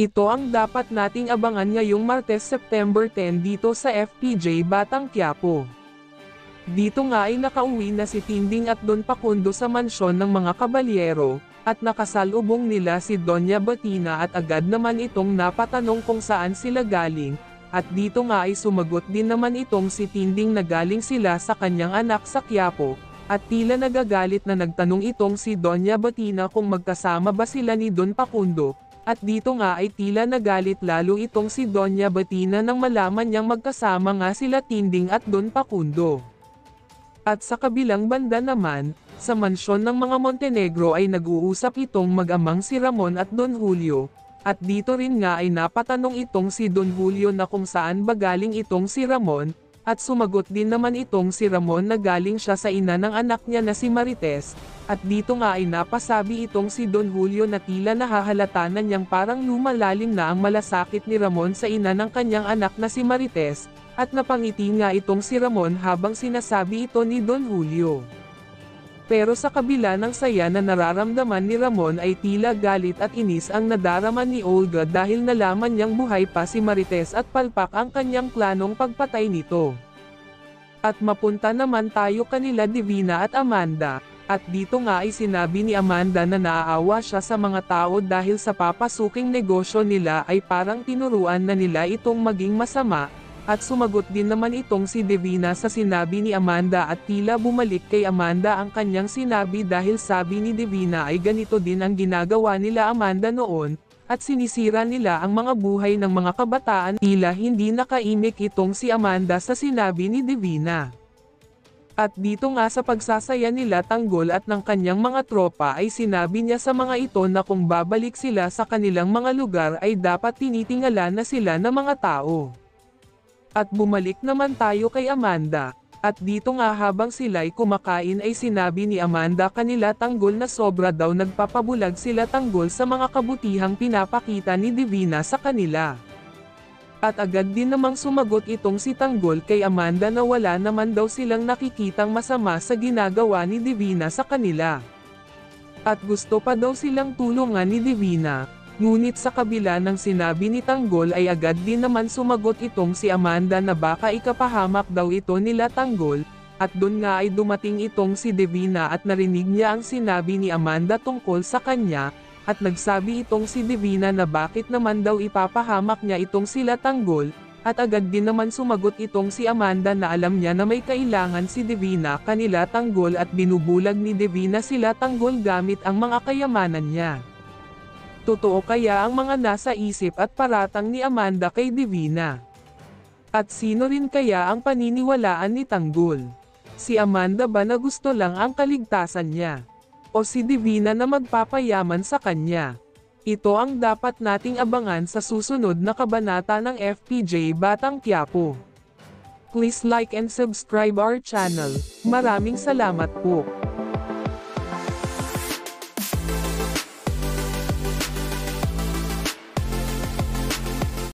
Ito ang dapat nating abangan ngayong Martes September 10 dito sa FPJ Batang Quiapo. Dito nga ay nakauwi na si Tinding at Don Pakundo sa mansyon ng mga kabalyero, at nakasalubong nila si Doña Batina at agad naman itong napatanong kung saan sila galing, at dito nga ay sumagot din naman itong si Tinding na galing sila sa kanyang anak sa Quiapo, at tila nagagalit na nagtanong itong si Doña Batina kung magkasama ba sila ni Don Pakundo. At dito nga ay tila nagalit lalo itong si Doña Batina nang malaman niyang magkasama nga sila Tinding at Don Pakundo. At sa kabilang banda naman, sa mansyon ng mga Montenegro ay nag-uusap itong mag-amang si Ramon at Don Julio, at dito rin nga ay napatanong itong si Don Julio na kung saan ba galing itong si Ramon, at sumagot din naman itong si Ramon na galing siya sa ina ng anak niya na si Marites, at dito nga ay napasabi itong si Don Julio na tila nahahalata na niyang parang lumalalim na ang malasakit ni Ramon sa ina ng kanyang anak na si Marites, at napangiti nga itong si Ramon habang sinasabi ito ni Don Julio. Pero sa kabila ng saya na nararamdaman ni Ramon ay tila galit at inis ang nadarama ni Olga dahil nalaman niyang buhay pa si Marites at palpak ang kanyang planong pagpatay nito. At mapunta naman tayo kanila Divina at Amanda, at dito nga ay sinabi ni Amanda na naaawa siya sa mga tao dahil sa papasuking negosyo nila ay parang tinuruan na nila itong maging masama. At sumagot din naman itong si Divina sa sinabi ni Amanda at tila bumalik kay Amanda ang kanyang sinabi dahil sabi ni Divina ay ganito din ang ginagawa nila Amanda noon, at sinisira nila ang mga buhay ng mga kabataan. Tila hindi nakaimik itong si Amanda sa sinabi ni Divina. At dito nga sa pagsasaya nila Tanggol at ng kanyang mga tropa ay sinabi niya sa mga ito na kung babalik sila sa kanilang mga lugar ay dapat tinitingala na sila ng mga tao. At bumalik naman tayo kay Amanda, at dito nga habang sila'y kumakain ay sinabi ni Amanda kanila Tanggol na sobra daw nagpapabulag sila Tanggol sa mga kabutihang pinapakita ni Divina sa kanila. At agad din namang sumagot itong si Tanggol kay Amanda na wala naman daw silang nakikitang masama sa ginagawa ni Divina sa kanila. At gusto pa daw silang tulungan ni Divina. Ngunit sa kabila ng sinabi ni Tanggol ay agad din naman sumagot itong si Amanda na baka ikapahamak daw ito nila Tanggol, at doon nga ay dumating itong si Divina at narinig niya ang sinabi ni Amanda tungkol sa kanya, at nagsabi itong si Divina na bakit naman daw ipapahamak niya itong sila Tanggol, at agad din naman sumagot itong si Amanda na alam niya na may kailangan si Divina kanila Tanggol at binubulag ni Divina sila Tanggol gamit ang mga kayamanan niya. Totoo kaya ang mga nasa isip at paratang ni Amanda kay Divina? At sino rin kaya ang paniniwalaan ni Tanggol? Si Amanda ba na gusto lang ang kaligtasan niya? O si Divina na magpapayaman sa kanya? Ito ang dapat nating abangan sa susunod na kabanata ng FPJ Batang Quiapo. Please like and subscribe our channel. Maraming salamat po.